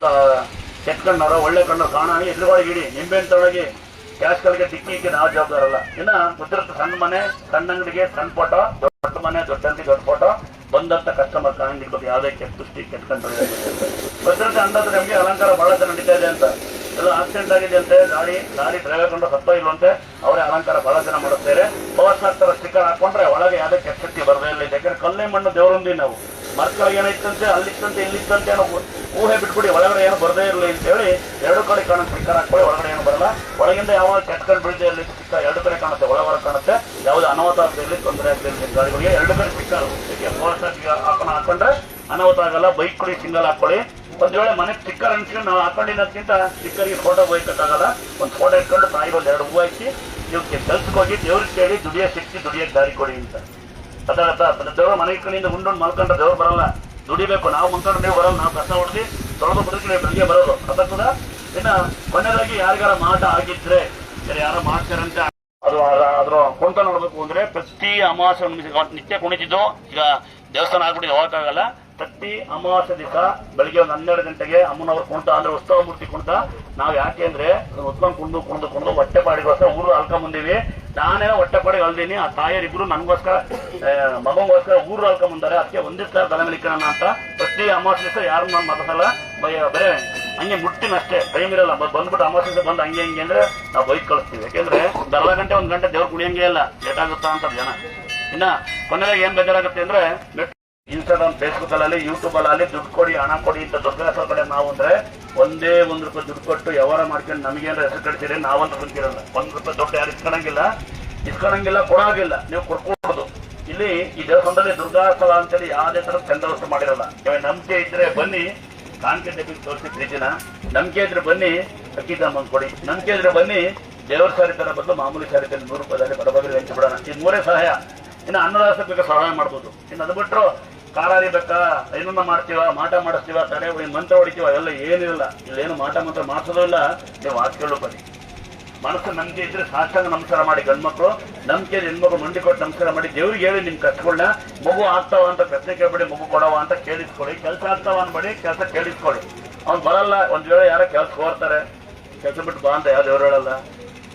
ಕೆತ್ಕೊಂಡವ್ರ ಒಳ್ಳೆ ಕಣ್ಣು ಕಾಣ ಎದುರುಗಳಿಗೆ ಇಡಿ ನಿಂಬೆಹಣ್ಣು ತೊಳಗಿ ಗ್ಯಾಸ್ಗಳಿಗೆ ಡಿಕ್ಕಿಗೆ ನಾವು ಜವಾಬ್ದಾರಲ್ಲ. ಇನ್ನ ಮುದ್ರತ್ ಸಣ್ಣ ಮನೆ ಸಣ್ಣ ಅಂಗಡಿಗೆ ಸಣ್ಣ ಫೋಟೋ, ದೊಡ್ಡ ಮನೆ ದೊಡ್ಡ ಅಂಗಡಿ ದೊಡ್ಡ ಫೋಟೋ, ಬಂದಂತ ಕಸ್ಟಮರ್ ಕಾಣಿರ್ಬೇಕು ಯಾವುದೇ ದೃಷ್ಟಿ ಕೆತ್ಕೊಂಡು ಭದ್ರತೆ ಅಂದಾದ್ರೆ ನಮಗೆ ಅಲಂಕಾರ ಬಹಳ ಜನ ನಡೀತಾ ಇದೆ ಅಂತ, ಎಲ್ಲ ಆಕ್ಸಿಡೆಂಟ್ ಆಗಿದೆ ಅಂತೆ, ಗಾಡಿ ಡ್ರೈವರ್ ಕೊಂಡು ಸತ್ತ ಇಲ್ವಂತೆ, ಅವರೇ ಅಲಂಕಾರ ಬಹಳ ಜನ ಮಾಡುತ್ತಾರೆ. ಪವರ್ ತರ ಸ್ಟಿಕ್ಕರ್ ಹಾಕೊಂಡ್ರೆ ಒಳಗೆ ಯಾವುದೇ ಕೆಟ್ಟಕ್ಕೆ ಬರದೇ ಇಲ್ಲ. ಯಾಕಂದ್ರೆ ಕಲ್ಲೇ ಮಣ್ಣು ದೇವರೊಂದಿ ನಾವು ಮರ್ಕಳಿಗೆ ಏನಿತ್ತಂತೆ ಅಲ್ಲಿತ್ತಂತೆ ಇಲ್ಲಿತ್ತಂತೆ ಏನೋ ಊಹೆ ಬಿಟ್ಬಿಡಿ, ಒಳಗಡೆ ಏನು ಬರದೇ ಇರಲಿ ಅಂತ ಹೇಳಿ ಎರಡು ಕಡೆ ಕಾಣೋ ಸ್ಟಿಕ್ಕರ್ ಹಾಕೊಳ್ಳಿ, ಒಳಗಡೆ ಏನು ಬರಲ್ಲ. ಒಳಗಿಂದ ಯಾವಾಗ ಕೆಟ್ಕೊಂಡು ಬೀಳದೆ ಇರಲಿ ಸ್ಟಿಕ್ಕರ್ ಎರಡು ಕಡೆ ಕಾಣುತ್ತೆ, ಒಳಗಡೆ ಕಾಣುತ್ತೆ. ಯಾವ್ದು ಅನಾಹುತ ಆಗಲಿ ತೊಂದರೆ ಆಗಲಿ ಗಾಡಿಗಳಿಗೆ ಎರಡು ಕಡೆ ಸ್ಟಿಕ್ಕರ್ ಹಾಕೊಂಡ್ರೆ ಅನಾಹುತ ಆಗಲ್ಲ. ಬೈಕ್ ಕೊಡಿ ಸಿಂಗಲ್ ಹಾಕೊಳ್ಳಿ. ಒಂದ್ ವೇಳೆ ಮನೆ ಸ್ಟಿಕ್ಕರ್ ಅನ್ಸ್ಕೊಂಡು ನಾವು ಹಾಕೊಂಡಿದ್ದಕ್ಕಿಂತ ಸ್ಟಿಕ್ಕರ್ಗೆ ಫೋಟೋ ಹೋಯ್ಬೇಕಾಗಲ್ಲ. ಒಂದು ಫೋಟೋ ಇಟ್ಕೊಂಡು ತಾಯಿ ಒಂದು ಎರಡು ಹೂವು ಹಾಕಿ ನೀವು ಕೆಲ್ಸಕ್ಕೆ ಹೋಗಿ ದೇವ್ರಿಗೆ ಕೇಳಿ ದುಡಿಯೋ ಶಕ್ತಿ ದುಡಿಯೋಕೆ ದಾರಿ ಕೊಡಿ ಅಂತ ದೇವ್ರ ಮನೆ ಕಡೆಯಿಂದ ಉಂಡು ಮಲ್ಕೊಂಡ್ರೆ ದೇವ್ರು ಬರಲ್ಲ, ದುಡಿಬೇಕು. ನಾವು ಮಲ್ಕೊಂಡ್ರೆ ನೀವು ಬರಲ್ಲ, ನಾವು ಕಸ ಹೊಡೆದು ತೊಳೆದು ಬದುಕಲಿ ಬೆಳಿಗ್ಗೆ ಬರೋದು ಕೂಡ. ಇನ್ನ ಕೊನೆಯದಾಗಿ ಯಾರಿಗಾರ ಮಾಟ ಆಗಿದ್ರೆ ಯಾರ ಮಾಡ್ತಾರಂತೆ ಅದು ಅದ್ರ ಕುಣಿತ ನೋಡ್ಬೇಕು ಅಂದ್ರೆ ಪ್ರತಿ ಅಮಾವಾಸ್ಯೆ ನಿತ್ಯ ಕುಣಿತಿದ್ದು ಈಗ ದೇವಸ್ಥಾನ ಆಗ್ಬಿಟ್ಟಿದೆ, ಹೋಗಕ್ಕಾಗಲ್ಲ. ಪ್ರತಿ ಅಮಾವಾಸ್ಯೆ ದಿವಸ ಬೆಳಿಗ್ಗೆ ಒಂದು 12 ಗಂಟೆಗೆ ಅಮ್ಮನವ್ರು ಕುಣಿತ ಅಂದ್ರೆ ಉತ್ಸವ ಮೂರ್ತಿ ಕುಣಿತ. ನಾವು ಯಾಕೆ ಅಂದ್ರೆ ಉತ್ಸವ ಕುಣಿದು ಹೊಟ್ಟೆ ಪಾಡಿಗೋಸ್ಕರ ಊರು ಅಲ್ಕೊಂಬಂದಿವಿ. ನಾನೇ ಹೊಟ್ಟೆ ಪಾಡಿಗೆ ಅಲ್ದೀನಿ, ಆ ತಾಯರಿಬ್ರು ನನ್ಗೋಸ್ಕರ ಮಗಂಗೋಸ್ಕರ ಊರು ಅಲ್ಕೊಂಬಂದಾರೆ. ಅದಕ್ಕೆ ಒಂದೇ ತರ ತಲೆ ಮೇಲೆ ಇಕ್ಕೋಣ ಅಂತ ಪ್ರತಿ ಅಮಾವಾಸ್ಯೆ ದಿವಸ ಯಾರು ನಾನು ಮಾತಾಡಲ್ಲ, ಬರೇ ಹಂಗೆ ಮುಟ್ಟಿನ ಅಷ್ಟೇ, ಟೈಮ್ ಇರಲ್ಲ. ಬಂದ್ಬಿಟ್ಟು ಅಮಾವಾಸ್ಯೆ ಬಂದು ಹಂಗೆ ಹಂಗೆ ಅಂದ್ರೆ ನಾವು ಬೈಕ್ ಕಳಿಸ್ತೀವಿ. ಯಾಕೆಂದ್ರೆ ಅರ್ಧ ಗಂಟೆ 1 ಗಂಟೆ ದೇವ್ರು ಕುಣಿಯಂಗೆ ಇಲ್ಲ, ಲೇಟ್ ಆಗುತ್ತಾ ಅಂತ ಜನ. ಇನ್ನ ಕೊನೆಯಾಗಿ ಏನ್ ಬೇಜಾರಾಗುತ್ತೆ ಅಂದ್ರೆ ಇನ್ಸ್ಟಾಗ್ರಾಮ್ ಫೇಸ್ಬುಕ್ ಅಲ್ಲಿ ಯೂಟ್ಯೂಬ್ ಅಲ್ಲಿ ದುಡ್ಡು ಕೊಡಿ ಹಣ ಕೊಡಿ ಅಂತ ದೊಡ್ಡ ಹೆಸರು ಕಡೆ ನಾವು ಅಂದ್ರೆ ಒಂದೇ ₹1 ದುಡ್ಡು ಕೊಟ್ಟು ವ್ಯವಹಾರ ಮಾಡ್ಕೊಂಡು ನಮಗೇನು ಹೆಸರು ಕಟ್ತೀರಿ, ನಾವಂತ ಕುಂತಿರಲ್ಲ. ₹1 ದುಡ್ಡು ಯಾರು ಇಸ್ಕೊಳಂಗಿಲ್ಲ ಕೊಡಾಗಿಲ್ಲ, ನೀವು ಕೊಡ್ಕೊಡೋದು. ಇಲ್ಲಿ ಈ ದೇವಸ್ಥಾನದಲ್ಲಿ ದುರ್ಗಾಸ್ಥಳ ಅಂತೇಳಿ ಯಾವುದೇ ತರ ಚಂದವಸ್ತು ಮಾಡಿರಲ್ಲ. ನಂಬಿಕೆ ಇದ್ರೆ ಬನ್ನಿ, ಕಾಣಿಕೆ ತೆಗೆದು ತೋರಿಸಿ ಪ್ರೀತಿನ. ನಂಬಿಕೆ ಇದ್ರೆ ಬನ್ನಿ ಅಕ್ಕಿ ಸಾಮಾನು ಕೊಡಿ, ನಂಬಿಕೆ ಇದ್ರೆ ಬನ್ನಿ ದೇವರ ಸಾರಿ ತರ ಬದಲು ಮಾಮೂಲಿ ಸಾರಿ ತರ ₹100 ಬಡಬಗಲಿ ಹಂಚಿ ಬಿಡೋಣ. ಇದು 3 ಸಹಾಯ. ಇನ್ನು ಅನ್ನದಾಸ ಬೇಕಾ ಸಹಾಯ ಮಾಡ್ಬೋದು. ಇನ್ನು ಅದು ಬಿಟ್ಟರು ಕಾರ ಅರಿಬೇಕಾ, ಏನನ್ನ ಮಾಡ್ತೀವ, ಮಾಟ ಮಾಡಿಸ್ತೀವ, ತಡೆ ಮಂತ್ರ ಹೊಡಿತೀವ, ಎಲ್ಲ ಏನಿಲ್ಲ. ಇಲ್ಲೇನು ಮಾಟ ಮಂತ್ರ ಮಾಡಿಸೋದು ಇಲ್ಲ. ನೀವು ವಾಕ್ಯಗಳು ಬನ್ನಿ. ಮನಸ್ಸು ನಂಬಿಕೆ ಇದ್ರೆ ಸಾಷ್ಟಾಂಗ ನಮಸ್ಕಾರ ಮಾಡಿ ಗಂಡ್ಮಕ್ಳು, ನಂಬಿಕೆ ಹೆಣ್ಮಕ್ಳು ಮಂಡಿ ಕೊಟ್ಟು ನಮಸ್ಕಾರ ಮಾಡಿ ದೇವ್ರಿಗೆ ಹೇಳಿ ನಿಮ್ ಕಷ್ಟಗಳನ್ನ. ಮಗು ಆಗ್ತಾವ ಅಂತ ಪ್ರಶ್ನೆ ಕೇಳ್ಬೇಡಿ, ಮಗು ಕೊಡವ ಅಂತ ಕೇಳಿಸ್ಕೊಳ್ಳಿ. ಕೆಲಸ ಆಗ್ತಾವ ಅನ್ಬೇಡಿ, ಕೆಲಸ ಕೇಳಿಸ್ಕೊಳ್ಳಿ. ಅವ್ನು ಬರಲ್ಲ, ಒಂದ್ ವೇಳೆ ಯಾರೋ ಕೆಲಸ ಹೋಗ್ತಾರೆ, ಕೆಲಸ ಬಿಟ್ಟು ಬಾ ಅಂತ ಯಾವ ದೇವ್ರು ಹೇಳಲ್ಲ.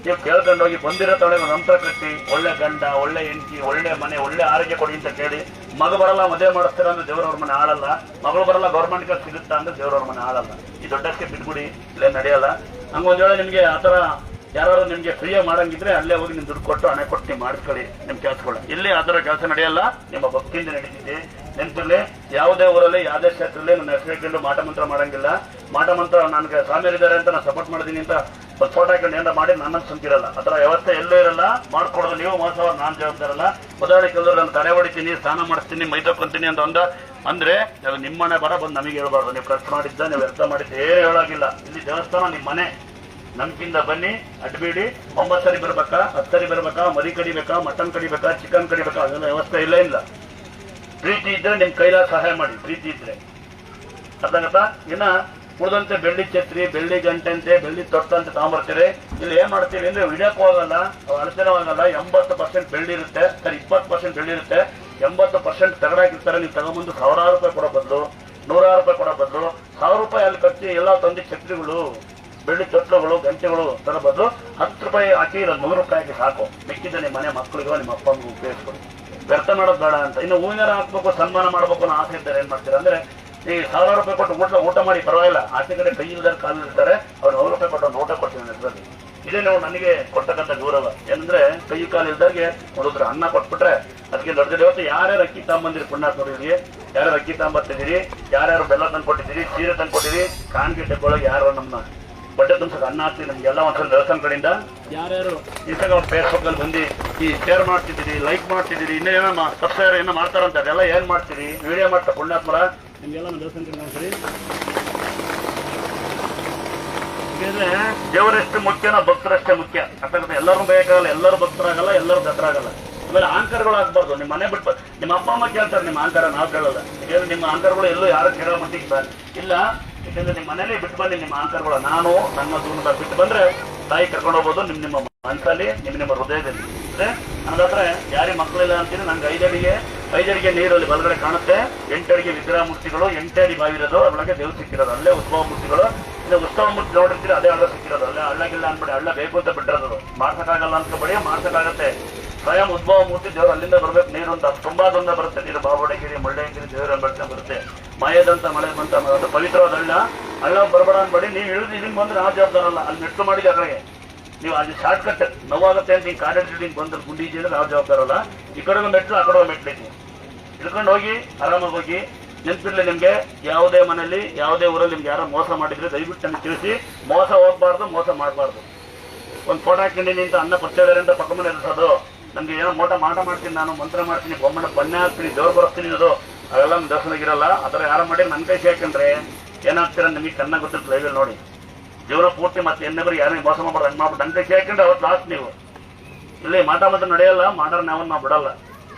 ನೀವು ಕೇಳ್ಕೊಂಡೋಗಿ ಬಂದಿರೋ ತೊಳೆಗೆ ನಂತರ ಕಟ್ಟಿ ಒಳ್ಳೆ ಗಂಡ, ಒಳ್ಳೆ ಹೆಂಡತಿ, ಒಳ್ಳೆ ಮನೆ, ಒಳ್ಳೆ ಆರೋಗ್ಯ ಕೊಡಿ ಅಂತ ಕೇಳಿ. ಮಗ ಬರಲ್ಲ ಮದುವೆ ಮಾಡಿಸ್ತೀರ ಅಂದ್ರೆ ದೇವ್ರವ್ರ ಮನೆ ಆಳಲ್ಲ. ಮಗಳು ಬರಲ್ಲ ಗೌರ್ಮೆಂಟ್ ಕೆಲಸ ಸಿಗುತ್ತಾ ಅಂದ್ರೆ ದೇವ್ರವ್ರ ಮನೆ ಆಳಲ್ಲ. ಈ ದೊಡ್ಡಕ್ಕೆ ಬಿಟ್ಬಿಡಿ, ಇಲ್ಲೇ ನಡೆಯಲ್ಲ. ಹಂಗೊಂದ್ ವೇಳೆ ನಿಮ್ಗೆ ಆತರ ಯಾರು ನಿಮ್ಗೆ ಫ್ರೀಯಾಗಿ ಮಾಡಂಗಿದ್ರೆ ಅಲ್ಲೇ ಹೋಗಿ ನಿಮ್ ದುಡ್ಡು ಕೊಟ್ಟು ಹಣೆ ಕೊಟ್ಟು ನೀವು ಮಾಡಿಸ್ಕೊಳ್ಳಿ ನಿಮ್ ಕೆಲಸಗಳು. ಇಲ್ಲಿ ಅದರ ಕೆಲಸ ನಡೆಯಲ್ಲ, ನಿಮ್ಮ ಭಕ್ತಿಯಿಂದ ನಡೀತಿದೆ. ನೆನಪಿರ್ಲಿ, ಯಾವುದೇ ಊರಲ್ಲಿ ಯಾವುದೇ ಕ್ಷೇತ್ರದಲ್ಲಿ ನನ್ನ ಹೆಸರು ಇಟ್ಕೊಂಡು ಮಾಟ ಮಂತ್ರ ಮಾಡಂಗಿಲ್ಲ. ಮಾಟ ಮಂತ್ರ ನನಗೆ ಸ್ವಾಮಿಯರಿದ್ದಾರೆ ಅಂತ ನಾನು ಸಪೋರ್ಟ್ ಮಾಡಿದೀನಿ ಅಂತ ಒಂದು ಫೋಟೋ ಹಾಕೊಂಡು ಏನಾರ ಮಾಡಿ ನನ್ನ ಸುಂತಿರಲ್ಲ. ಅದರ ವ್ಯವಸ್ಥೆ ಎಲ್ಲೂ ಇರಲ್ಲ. ಮಾಡ್ಕೊಡೋದು ನೀವು ಮೋಸವ, ನಾನು ಜವಾಬ್ದಾರಲ್ಲ. ಉದಾಹರಣೆ ಕೆಲವರು ನಾನು ತಲೆ ಹೊಡಿತೀನಿ, ಸ್ನಾನ ಮಾಡಿಸ್ತೀನಿ, ಮೈ ತಕ್ಕೊಂತೀನಿ ಅಂತ ಅಂದ್ರೆ ನಿಮ್ಮನೆ ಬರ ಬಂದು ನಮಗೆ ಹೇಳ್ಬಾರ್ದು. ನೀವು ಖರ್ಚು ಮಾಡಿದ್ದ, ನೀವು ವ್ಯರ್ಥ ಮಾಡಿದ್ದ ಏನು ಹೇಳಾಗಿಲ್ಲ. ಇಲ್ಲಿ ದೇವಸ್ಥಾನ ನಿಮ್ಮ ಮನೆ. ನಂಬಿಕೆಯಿಂದ ಬನ್ನಿ, ಅಡ್ಬೇಡಿ. 9 ಸರಿ ಬರ್ಬೇಕಾ, 10 ಸರಿ ಬರ್ಬೇಕಾ, ಮರಿ ಕಡಿಬೇಕಾ, ಮಟನ್ ಕಡಿಬೇಕಾ, ಚಿಕನ್ ಕಡಿಬೇಕಾ, ಅದೆಲ್ಲ ವ್ಯವಸ್ಥೆ ಇಲ್ಲ. ಪ್ರೀತಿ ಇದ್ರೆ ನಿಮ್ ಕೈಲಾಗ ಸಹಾಯ ಮಾಡಿ, ಪ್ರೀತಿ ಇದ್ರೆ. ಅರ್ಥಾಗತ್ತಾ? ಇನ್ನ ಉಳಿದಂತೆ ಬೆಳ್ಳಿ ಛತ್ರಿ, ಬೆಳ್ಳಿ ಗಂಟೆ ಅಂತೆ, ಬೆಳ್ಳಿ ತೊಟ್ಟಂತೆ ತಗೊಂಡ್ಬರ್ತೀರಿ. ಇಲ್ಲಿ ಏನ್ ಮಾಡ್ತೀವಿ ಅಂದ್ರೆ ವಿಡಿಯೋಕ್ಕೂ ಆಗಲ್ಲ, ಅಳತೆನವಾಗಲ್ಲ. 80% ಬೆಳ್ಳಿ ಇರುತ್ತೆ, ಸರಿ 20% ಬೆಳ್ಳಿ ಇರುತ್ತೆ, 80% ತಗಡಾಕಿರ್ತಾರೆ. ನೀವು ತಗೊಂಬಂದು ₹1000 ಕೊಡೋ ಬದಲು, ₹100 ಕೊಡೋ ಬದಲು ₹1000 ಅಲ್ಲಿ ಖರ್ಚು ಎಲ್ಲ ತಂದು ಛತ್ರಿಗಳು, ಬೆಳ್ಳಿ ತೊಟ್ಲುಗಳು, ಗಂಟೆಗಳು ತರ ಬದಲು ₹10 ಹಾಕಿ ₹100 ಹಾಕಿ ಸಾಕು. ಮಿಕ್ಕಿದ ನಿಮ್ಮ ಮನೆ ಮಕ್ಕಳಿಗೋ ನಿಮ್ಮ ಅಪ್ಪ ಅಮ್ಮಿಗೂ ಉಪಯೋಗಿಸ್ಕೊಡಿ. ವ್ಯರ್ಥ ಮಾಡೋದು ಬೇಡ ಅಂತ. ಇನ್ನು ಹೂವಿನಾರ ಹಾಕ್ಬೇಕು, ಸನ್ಮಾನ ಮಾಡ್ಬೇಕು ಅನ್ನೋ ಆಸೆ ಇದ್ದಾರೆ. ಏನ್ ಮಾಡ್ತೀರಾ ಅಂದ್ರೆ ಈ ₹1000 ಕೊಟ್ಟು ಊಟ ಮಾಡಿ ಪರವಾಗಿಲ್ಲ. ಆಚೆ ಕಡೆ ಕೈ ಇಲ್ದಾರೆ ಕಾಲು ಇರ್ತಾರೆ, ಅವ್ರು ₹100 ಕೊಟ್ಟು ಒಂದು ಊಟ ಕೊಡ್ತೀನಿ ನನ್ನ ಹೆಸರಲ್ಲಿ. ಇದೇ ನೀವು ನನಗೆ ಕೊಡ್ತಕ್ಕಂಥ ಗೌರವ. ಏನಂದ್ರೆ ಕೈ ಕಾಲು ಇಲ್ದಾರ್ಗೆ ನೋಡಿದ್ರೆ ಅನ್ನ ಕೊಟ್ಬಿಟ್ರೆ ಅದಕ್ಕೆ ದೊಡ್ಡ ಇವತ್ತು ಯಾರ್ಯಾರು ಅಕ್ಕಿ ತಗೊಂಬಂದಿರಿ ಪುಣ್ಯಾತ್ಮರಿಗೆ, ಯಾರ್ಯಾರು ಅಕ್ಕಿ ತಗೊಂಬರ್ತಿದ್ದೀರಿ, ಯಾರ್ಯಾರು ಬೆಲ್ಲ ತಂದು ಕೊಟ್ಟಿದ್ದೀರಿ, ಸೀರೆ ತಂದು ಕೊಟ್ಟಿದ್ದೀರಿ, ಕಾಣಿಕೆ ಟೆಕ್ಕೊಳ್ಳೋಗಿ ಯಾರು ನಮ್ಮ ಬಟ್ಟೆ ತುಂಬಸಕ್ಕೆ ಅನ್ನ ಹಾಕ್ತೀವಿ. ನಮ್ಗೆಲ್ಲ ಒಂದ್ಸಲ ದೇವಸ್ಥಾನ ಕಡೆಯಿಂದ ಯಾರ್ಯಾರು ಇನ್ಸ್ಟಾಗ್ರಾಮ್ ಫೇಸ್ಬುಕ್ ಅಲ್ಲಿ ಬಂದು ಈ ಶೇರ್ ಮಾಡ್ತಿದ್ದೀರಿ, ಲೈಕ್ ಮಾಡ್ತಿದ್ದೀರಿ, ಇನ್ನೇನೋ ಸಬ್ಸ್ಕ್ರೈಬರ್ ಏನೋ ಮಾಡ್ತಾರಂತ ಅದೆಲ್ಲ ಏನ್ ಮಾಡ್ತೀರಿ, ವಿಡಿಯೋ ಮಾಡ್ತಾ ಪುಣ್ಯಾತ್ಮರ ನಿಮ್ಗೆಲ್ಲ ನಮ್ಮ ದೇವಸ್ಥಾನ ಕಡೆ ಮಾಡ್ತೀರಿ. ಯಾಕಂದ್ರೆ ದೇವರಷ್ಟು ಮುಖ್ಯನೋ ಭಕ್ತರಷ್ಟೇ ಮುಖ್ಯ. ಅರ್ಥಾಗುತ್ತೆ? ಎಲ್ಲರೂ ಬೇಕಾಗಲ್ಲ, ಎಲ್ಲರೂ ಭಕ್ತರಾಗಲ್ಲ, ಎಲ್ಲರೂ ದತ್ತರಾಗಲ್ಲ. ಆಮೇಲೆ ಅಹಂಕಾರಗಳು ಆಗ್ಬಾರ್ದು. ನಿಮ್ಮ ಮನೆ ಬಿಟ್ಟು ನಿಮ್ಮ ಅಪ್ಪ ಅಮ್ಮ ಕೇಳ್ತಾರೆ ನಿಮ್ಮ ಅಹಂಕಾರ, ನಾವು ಕೇಳಲ್ಲ. ಯಾಕಂದ್ರೆ ನಿಮ್ಮ ಅಹಂಕಾರಗಳು ಎಲ್ಲೂ ಯಾರು ಕೇಳೋ ಮಟ್ಟಿಗೆ ಇಲ್ಲ. ಯಾಕಂದ್ರೆ ನಿಮ್ಮ ಮನೇಲಿ ಬಿಟ್ಟು ಬನ್ನಿ ನಿಮ್ಮ ಅಹಂಕಾರಗಳು. ನಾನು ನನ್ನ ಜೀವನದ ಬಿಟ್ಟು ಬಂದ್ರೆ ತಾಯಿ ಕರ್ಕೊಂಡು ಹೋಗ್ಬೋದು. ನಿಮ್ಮ ಮನಸ್ಸಲ್ಲಿ, ನಿಮ್ಮ ಹೃದಯದಲ್ಲಿ ಅಂದ್ರೆ ನನ್ನ ಹತ್ರ ಯಾರೇ ಮಕ್ಕಳಿಲ್ಲ ಅಂತೀನಿ. ನಂಗೆ 5 ಅಡಿಗೆ 5 ಅಡಿಗೆ ನೀರಲ್ಲಿ ಬಲಗಡೆ ಕಾಣುತ್ತೆ. 8 ಅಡಿಗೆ ವಿಗ್ರಹ ಮೂರ್ತಿಗಳು, 8 ಅಡಿ ಬಾವಿ ಇರೋದು, ಅದರೊಳಗೆ ದೇವ್ರು ಸಿಕ್ಕಿರೋದು. ಅಲ್ಲೇ ಉತ್ಸವ ಮೂರ್ತಿಗಳು. ಇದು ಉತ್ಸವ ಮೂರ್ತಿ ನೋಡಿರ್ತೀರಿ, ಅದೇ ಹಳ್ಳ ಸಿಕ್ಕಿರೋದು. ಅಲ್ಲೇ ಹಳ್ಳಗಿಲ್ಲ ಅನ್ಬೇಡಿ, ಹಳ್ಳ ಬೇಕು ಅಂತ ಬಿಟ್ಟಿರೋದು. ಮಾಡ್ಸಕ್ಕಾಗಲ್ಲ ಅನ್ಕೋಬೇಡಿ, ಮಾಡ್ಸಕ್ಕಾಗತ್ತೆ. ಸ್ವಯಂ ಉದ್ಭವ ಮೂರ್ತಿ ದೇವರು ಅಲ್ಲಿಂದ ಬರ್ಬೇಕು ನೀರು ಅಂತ. ತುಂಬಾ ದೊಂದ ಬರುತ್ತೆ ನೀರು. ಬಾಬುಡಗಿರಿ, ಮುಳ್ಳಯ್ಯಗಿರಿ ದೇವರ ಬೆಟ್ಟ ಬರುತ್ತೆ. ಮಾಯದಂತ ಮಳೆ ಬಂತ, ಅದು ಪವಿತ್ರವಾದ ಹಳ್ಳ ಬರಬೇಡ ಅನ್ಬೇಡಿ. ನೀವು ಇಳಿದು ಇಲ್ಲಿಂದ ಬಂದ್ರೆ ನಾವು ಜವಾಬ್ದಾರಲ್ಲ. ಅಲ್ಲಿ ಮೆಟ್ಟು ಮಾಡಿದ ಕಡೆಗೆ ನೀವು ಅಲ್ಲಿ ಶಾರ್ಟ್ ಕಟ್ ನೋವಾಗುತ್ತೆ ಅಂತ ಹಿಂಗೆ ಕಾಲೇಜ್ ಬಂದ್ರೆ ಗುಂಡಿ ಇದ್ರೆ ನಾವು ಜವಾಬ್ದಾರಲ್ಲ. ಈ ಕಡೆಗೂ ಮೆಟ್ಲು, ಆ ಕಡೆ ಮೆಟ್ಲಿಕ್ಕೆ ಇಳ್ಕೊಂಡು ಹೋಗಿ ಆರಾಮಾಗಿ ಹೋಗಿ. ನೆನಪಿರ್ಲಿ ನಿಮ್ಗೆ, ಯಾವುದೇ ಮನೆಯಲ್ಲಿ ಯಾವುದೇ ಊರಲ್ಲಿ ನಿಮ್ಗೆ ಯಾರೋ ಮೋಸ ಮಾಡಿದ್ರೆ ದಯವಿಟ್ಟು ನನಗೆ ತಿಳಿಸಿ. ಮೋಸ ಹೋಗ್ಬಾರ್ದು, ಮೋಸ ಮಾಡಬಾರ್ದು. ಒಂದು ಫೋಟೋ ಹಾಕೊಂಡಿನಿ ಅಂತ ಅನ್ನ ಪಚ್ಚೇದಾರೆ ಅಂತ ಪಕ್ಕ ಮನೆ ಇರಿಸೋದು. ನಮ್ಗೆ ಏನೋ ಮಾಟ ಮಾಡ್ತೀನಿ, ನಾನು ಮಂತ್ರ ಮಾಡ್ತೀನಿ, ಬೊಮ್ಮನ ಬನ್ನೆ ಹಾಕ್ತೀನಿ, ದೇವ್ರು ಬರೆಸ್ತೀನಿ, ಅದು ಅವೆಲ್ಲ ನಮ್ಮ ದರ್ಶನಗಿರಲ್ಲ. ಆ ಥರ ಯಾರು ಮಾಡಿ ನನ್ನ ಕೈ ಹಾಕಂದ್ರೆ ಏನಾಗ್ತೀರ ನಿಮಗೆ ಚೆನ್ನಾಗಿ ಗೊತ್ತಿತ್ತು. ಲೈವಲ್ಲಿ ನೋಡಿ ಜೀವನ ಪೂರ್ತಿ. ಮತ್ತೆ ಇನ್ನೊಬ್ಬರಿಗೆ ಯಾರೇ ಮೋಸ ಮಾಡ್ಬಾರ್ದು. ಹಂಗೆ ಮಾಡ್ಬಿಟ್ಟು ನನ್ನ ಕೈ ಹಾಕೊಂಡ್ರೆ ಅವತ್ತು ಲಾಸ್ಟ್. ನೀವು ಇಲ್ಲಿ ಮಾಟ ನಡೆಯಲ್ಲ, ಮಾಡೋರು ನಾವು ಬಿಡಲ್ಲ.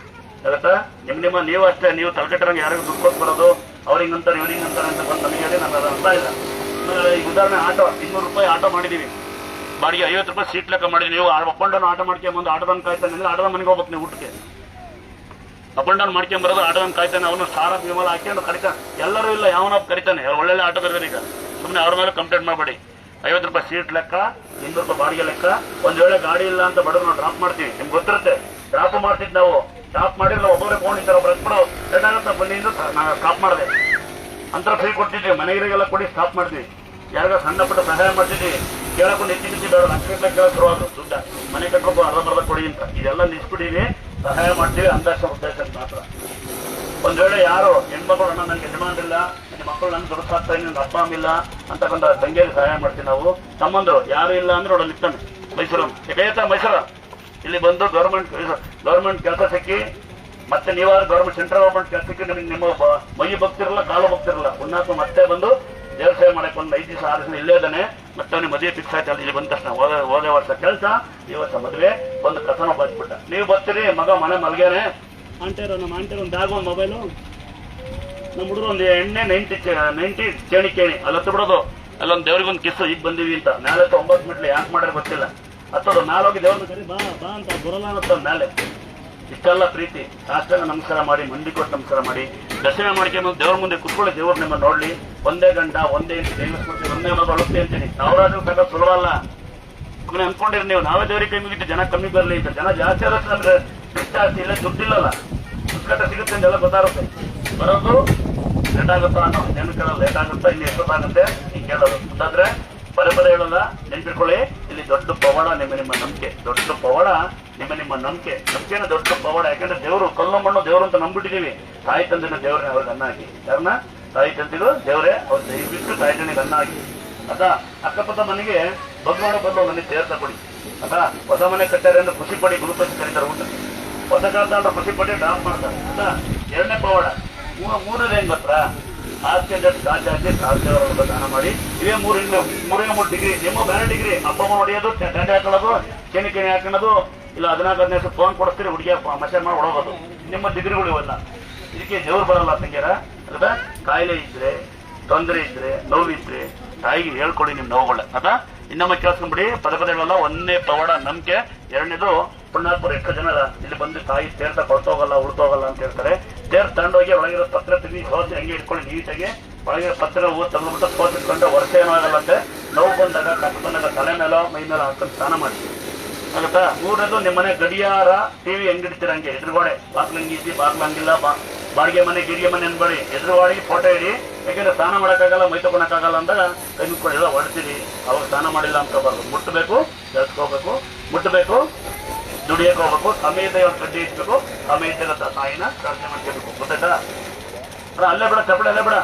ಆಗುತ್ತಾ? ನಿಮ್ಮ ನೀವು ಅಷ್ಟೇ. ನೀವು ತಲೆಕೆಟ್ಟರಂಗೆ ಯಾರಿಗೂ ದುಡ್ಡು ಕೊಟ್ಟು ಬರೋದು, ಅವ್ರಿಂಗಂತಾರೆ ಇವ್ರಿಂಗಂತಾರೆ ಅಂತ ಬಂದು ನಮಗೆ ಹೇಳಿ ನಾನು ಅದು ಅರ್ಥ ಇಲ್ಲ. ಈಗ ಉದಾಹರಣೆ ಆಟೋ, 200 ರೂಪಾಯಿ ಆಟೋ ಮಾಡಿದ್ದೀವಿ, ಬಾಡಿಗೆ 50 ರೂಪಾಯಿ ಸೀಟ್ ಲೆಕ್ಕ ಮಾಡಿದ್ವಿ. ನೀವು ಅಪ್ ಅಂಡ್ ಡೌನ್ ಆಟೋ ಮಾಡ್ಕೊಂಬಂದು ಆಟೋದನ್ನು ಕಾಯ್ತಾನೆ ಅಂದ್ರೆ ಆಟೋದ ಮನೆಗೆ ಹೋಗ್ಬೇಕು ನೀವು ಊಟಕ್ಕೆ. ಅಪ್ ಅಂಡ್ ಡೌನ್ ಮಾಡ್ಕೊಂಬರೋದು, ಆಟೋದನ್ನು ಕಾಯ್ತಾನೆ. ಅವನು ಸಾರ ವಿಮಲ ಹಾಕೊಂಡು ಕರಿತಾನೆ. ಎಲ್ಲರೂ ಇಲ್ಲ, ಯಾವನೊಬ್ಬ ಕರಿತಾನೆ. ಒಳ್ಳೆ ಆಟೋದವರು ಈಗ ಸುಮ್ಮನೆ ಅವ್ರ ಮೇಲೆ ಕಂಪ್ಲೇಂಟ್ ಮಾಡಬೇಡಿ. 50 ರೂಪಾಯಿ ಸೀಟ್ ಲೆಕ್ಕ, 200 ರೂಪಾಯಿ ಬಾಡಿಗೆ ಲೆಕ್ಕ. ಒಂದು ವೇಳೆ ಗಾಡಿ ಇಲ್ಲ ಅಂತ ಬಡವ್ರು ನಾವು ಡ್ರಾಪ್ ಮಾಡ್ತೀವಿ. ನಿಮ್ಗೆ ಗೊತ್ತಿರುತ್ತೆ, ಡ್ರಾಪ್ ಮಾಡ್ತಿದ್ದು ನಾವು. ಡ್ರಾಪ್ ಮಾಡಿದ್ರೆ ಒಬ್ಬರೇ ಫೋನ್ ಇದ್ದಾರೆ, ಒಬ್ಬರು ಎತ್ಬಿಡು ಲೇಟಾಗುತ್ತೆ ಬನ್ನಿ ಅಂತ ನಾನು ಸ್ಟಾಪ್ ಮಾಡಿದೆ. ಅಂತರ ಫ್ರೀ ಕೊಡ್ತಿದ್ವಿ, ಮನೆಗಳಿಗೆಲ್ಲ ಕೊಡಿ ಸ್ಟಾಪ್ ಮಾಡ್ತೀವಿ. ಯಾರಿಗ ಸಣ್ಣ ಪುಟ್ಟ ಸಹಾಯ ಮಾಡ್ತಿದ್ವಿ. ಕೇಳಕ್ಕೂ ನಿಂತಿ ಬೇಡ, ಲಕ್ಷ ಕೇಳಕ್ ಶುರುವಾದ್ರು ದುಡ್ಡ. ಮನೆ ಕಟ್ಬೇಕು ಅರ್ಧ ಕೊಡಿ ಅಂತ. ಇದೆಲ್ಲ ನಿಲ್ಸ್ಬಿಟ್ಟಿವಿ, ಸಹಾಯ ಮಾಡ್ತೀವಿ ಅಂದಾಜ ಉದ್ದೇಶಕ್ಕೆ ಮಾತ್ರ. ಒಂದ್ ವೇಳೆ ಯಾರು ಹೆಣ್ಮಕ್ಳು ಅಣ್ಣ ನಂಗೆ ಯಜಮಾನ್ರಿಲ್ಲ, ನನ್ನ ಮಕ್ಕಳು ನನ್ಗೆ ದುಡ್ಸಾಗ್ತಾ ಇಲ್ಲ, ನನ್ನ ಅಪ್ಪ ಅಮ್ಮಿಲ್ಲ ಅಂತಕ್ಕಂಥ ತಂಗಿಯಲ್ಲಿ ಸಹಾಯ ಮಾಡ್ತೀವಿ ನಾವು. ತಮ್ಮಂದ್ರು ಯಾರು ಇಲ್ಲ ಅಂದ್ರೆ ಅವಳು ನಿಲ್ತಾನೆ. ಮೈಸೂರು ಯಾಕೈತ ಮೈಸೂರು ಇಲ್ಲಿ ಬಂದು ಗೌರ್ಮೆಂಟ್ ಕೆಲಸ ಸಿಕ್ಕಿ, ಮತ್ತೆ ನೀವಾದ್ರು ಗೌರ್ಮೆಂಟ್ ಸೆಂಟ್ರಲ್ ಗೌರ್ಮೆಂಟ್ ಕೆಲಸ ಸಿಕ್ಕಿ ನಿಮಗೆ ನಿಮ್ಮ ಮೈ ಭಕ್ತಿರಲ್ಲ, ಕಾಲು ಭಕ್ತಿರಲ್ಲ. ಪುಣ್ಯಾತ್ಮ ಮತ್ತೆ ಬಂದು ದೇವ್ರ ಸೇವೆ ಮಾಡಕ್ಕೆ ಒಂದು 5 ದಿವಸ 6 ದಿವಸ ಇಲ್ಲೇ ಇದ್ದಾನೆ. ಮತ್ತೆ ಅವನಿಗೆ ಮದುವೆ ಫಿಕ್ಸ್ ಆಯ್ತು. ಇಲ್ಲಿ ಬಂದ ತಕ್ಷಣ ಹೋದ ವರ್ಷ ಕೆಲಸ, ಈ ವರ್ಷ ಮದುವೆ, ಒಂದು ಕಥನ ಬರ್ಬಿಟ್ಟ. ನೀವು ಬರ್ತೀರಿ, ಮಗ ಮನೆ ಮಲ್ಗ್ಯಾನೆ, ಆಂಟಿಯರು ನಮ್ಮ ಆಂಟಿಯರು ಒಂದು ಬ್ಯಾಗ್, ಒಂದು ಮೊಬೈಲು, ನಮ್ಮ ಹುಡುಗರು ಒಂದು ಎಣ್ಣೆ 90 ಕೇಣಿ ಅಲ್ಲಿ ಹತ್ತು ಬಿಡೋದು. ಅಲ್ಲೊಂದು ದೇವ್ರಿಗೊಂದು ಕಿಸ್ಸು, ಈಗ ಬಂದೀವಿ ಅಂತ. ಮೇಲೆ 9 ಮಿಟ್ಲು ಯಾಕೆ ಮಾಡ್ಯಾರ ಗೊತ್ತಿಲ್ಲ. ಹತ್ತೋದು ಮೇಲೆ ಹೋಗಿ ದೇವ್ರನ್ನ ಕರಿ ಬಾ ಬಾ ಅಂತ ಬರೋಲ್ಲ ಅನ್ನೋದು ಮೇಲೆ. ಇಷ್ಟೆಲ್ಲ ಪ್ರೀತಿ, ಸಾಷ್ಟಾಂಗ ನಮಸ್ಕಾರ ಮಾಡಿ, ಮಂಡಿ ಕೊಟ್ಟು ನಮಸ್ಕಾರ ಮಾಡಿ, ದರ್ಶನ ಮಾಡ್ಕೊಂಡು ದೇವ್ರ ಮುಂದೆ ಕುತ್ಕೊಳ್ಳಿ. ದೇವ್ರು ನಿಮ್ಮ ನೋಡ್ಲಿ. ಒಂದೇ ಗಂಡ, ಒಂದೇ ದೇವಸ್ಕೊಡ್ತೀವಿ, ಒಂದೇ ಅನ್ನೋದು ಅಳುತ್ತೆ ಅಂತೀನಿ. ನಾವರಾದ್ರೂ ಕಗ ಸುಲಭ ಅಲ್ಲ. ಸುಮ್ಮನೆ ಅನ್ಕೊಂಡಿರಿ ನೀವು, ನಾವೇ ದೇವರಿಗೆ ಕೈ ಮುಗಿಟ್ಟು ಜನ ಕಮ್ಮಿ ಬರಲಿ ಅಂತ. ಜನ ಜಾಸ್ತಿ ಆಗುತ್ತೆ ಅಂದ್ರೆ ಜಾಸ್ತಿ ಇಲ್ಲ, ದುಡ್ಡಿಲ್ಲಲ್ಲ, ಪುಸ್ತಕ ಸಿಗುತ್ತೆ ಅಂತೆಲ್ಲ ಗೊತ್ತಾಗುತ್ತೆ. ಬರೋದು ಲೇಟ್ ಆಗುತ್ತಾ ಅನ್ನೋ ಜನ ಕೇಳೋದು, ಲೇಟ್ ಆಗುತ್ತಾ, ಇನ್ನು ಎಷ್ಟೊತ್ತಾಗುತ್ತೆ ಹಿಂಗೆ ಕೇಳೋದು. ಗೊತ್ತಾದ್ರೆ ಪದೇ ಹೇಳೋಲ್ಲ, ನೆನ್ಪಿಟ್ಕೊಳ್ಳಿ. ಇಲ್ಲಿ ದೊಡ್ಡ ಪವಾಡ ನಿಮ್ಮ ನಂಬಿಕೆ, ದೊಡ್ಡ ಪವಾಡ ನಿಮ್ಮ ನಂಬಿಕೆನ ದೊಡ್ಡ ಪವಾಡ. ಯಾಕಂದ್ರೆ ದೇವರು ಕಲ್ಲು ಮಣ್ಣು ದೇವರು ಅಂತ ನಂಬಿಟ್ಟಿದೀವಿ. ತಾಯಿ ತಂದಿನ ದೇವ್ರನ್ನ ಅವ್ರಿಗೆ ಅನ್ನ ಹಾಕಿ. ಯಾರನ್ನ? ತಾಯಿ ತಂದಿದ್ರು ದೇವರೇ, ಅವ್ರು ದಯವಿಟ್ಟು ತಾಯಿ ತಂದಿಗೆ ಅನ್ನ ಹಾಕಿ. ಅದಾ ಅಕ್ಕಪಕ್ಕ ಮನೆಗೆ ಬಗ್ವಾಡ ಬದಲು ಮನೆ ಸೇರ್ತಾ ಕೊಡಿ. ಅದಾ ಹೊಸ ಮನೆ ಕಟ್ಟಾರೆ ಅಂದ್ರೆ ಖುಷಿ ಪಡಿ, ಗುರುಪತಿ ಕರೀತಾರೆ ಊಟ. ಹೊಸ ಕಾಲ ಅಂದ್ರೆ ಖುಷಿ ಪಡಿ ಡ್ರಾಪ್ ಮಾಡ್ತಾರೆ. ಅದಾ 2ನೇ ಪವಾಡ. 3ನೇದು ಹೆಂಗ್ ಗೊತ್ತಾ? ಆಸ್ತಿ ಕಾಚಾಚಿ ಕಾಲ್ತೇವರ ದಾನ ಮಾಡಿ. ಇವೇ 3 ಡಿಗ್ರಿ. ನಿಮ್ಮ ಬೇರೆ ಡಿಗ್ರಿ. ಅಪ್ಪ ಅಮ್ಮ ಹೊಡೆಯೋದು, ದಂಡೆ ಹಾಕೊಳ್ಳೋದು, ಕೆಣಿ ಹಾಕೊಳ್ಳೋದು, ಇಲ್ಲ 14 ಫೋನ್ ಕೊಡಿಸ್ತೀರಿ, ಹುಡುಗಿಯ ಮಸಾಜ್ ಮಾಡಿ ಹೊಡೋದು. ನಿಮ್ಮ ಡಿಗ್ರಿಗಳು ಇವೆಲ್ಲ. ಇದಕ್ಕೆ ದೇವ್ರು ಬರಲ್ಲ ತಂಗ್ಯಾರ. ಅದ ಕಾಯಿಲೆ ಇದ್ರೆ, ತೊಂದರೆ ಇದ್ರೆ, ನೋವಿದ್ರೆ ತಾಯಿಗೆ ಹೇಳ್ಕೊಡಿ ನಿಮ್ಮ ನೋವುಗಳ. ಅದ ಇನ್ನೊಮ್ಮೆ ಕೇಳಿಸ್ಕೊಂಡ್ಬಿಡಿ. ಪದೇ 1ನೇ ಪವಾಡ ನಂಬಿಕೆ. 2ನೇದು ಪುಣ್ಯಾತ್ಮರು ಎಷ್ಟು ಜನ ಇಲ್ಲಿ ಬಂದು ತಾಯಿ ತೇರ್ತಾ ಕೊಳ್ತೋಗಲ್ಲ, ಉಳ್ತೋಗಲ್ಲ ಅಂತ ಹೇಳ್ತಾರೆ. ತೇರ್ ತಗೊಂಡೋಗಿ ಒಳಗಿರೋ ಪತ್ರ ತೆಗಿ ಸೋಸಿ ಹಂಗೆ ಇಟ್ಕೊಳ್ಳಿ ನೀಟಾಗಿ. ಒಳಗಿರೋ ಪತ್ರ ಹೂ ತೆಗೆದ್ಬಿಟ್ಟು ಸೋಸಿಟ್ಕೊಂಡ್ರೆ ವರ್ಷ ಏನೂ ಆಗಲ್ಲಂತೆ. ನೋವು ಬಂದಾಗ, ಕಟ್ಟು ಬಂದಾಗ ತಲೆ ಮೇಲೋ ಮೈ ಮೇಲೆ ಹಾಕೊಂಡು ಸ್ನಾನ ಮಾಡಿ ಆಗುತ್ತಾ. 3ನೇದು ನಿಮ್ಮನೆ ಗಡಿಯಾರ, ಟಿವಿ ಹೆಂಗಿಡ್ತೀರ ಹಂಗೆ ಎದುರುಗೋಡೆ. ಬಾಗ್ಲು ಹಂಗಿದ್ದಿ, ಬಾಗ್ಲು ಹಂಗಿಲ್ಲ, ಬಾಡಿಗೆ ಮನೆ ಗಿಡಿಗೆ ಮನೆ ಅನ್ಬೇಡಿ. ಎದುರುವಾಡಿಗೆ ಫೋಟೋ ಇಡಿ. ಯಾಕೆಂದ್ರೆ ಸ್ನಾನ ಮಾಡೋಕ್ಕಾಗಲ್ಲ, ಮೈ ತಗೊಳಕ್ಕಾಗಲ್ಲ ಅಂದಾಗ ಕೈ ಮುಕ್ಕೊಂಡು ಎಲ್ಲ ಹೊಡ್ತೀರಿ. ಅವಾಗ ಸ್ನಾನ ಮಾಡಿಲ್ಲ ಅನ್ಕೋಬಾರ್ದು. ಮುಟ್ಟಬೇಕು, ಕೆಲ್ಸಕ್ಕೆ ಮುಟ್ಟಬೇಕು, ದುಡಿಯಕ್ಕೆ ಹೋಗ್ಬೇಕು, ಸಮಯದ ಕಡ್ಡಿ ಇಟ್ಬೇಕು, ಸಮಯದ ತಾಯಿನ ಪ್ರಾರ್ಥನೆ ಮಾಡ್ಕೋಬೇಕು. ಗೊತ್ತಾಯ್ತಾ? ಅಲ್ಲೇ ಬಿಡ ಚಪ್ಪಡೆ, ಅಲ್ಲೇ ಬಿಡ.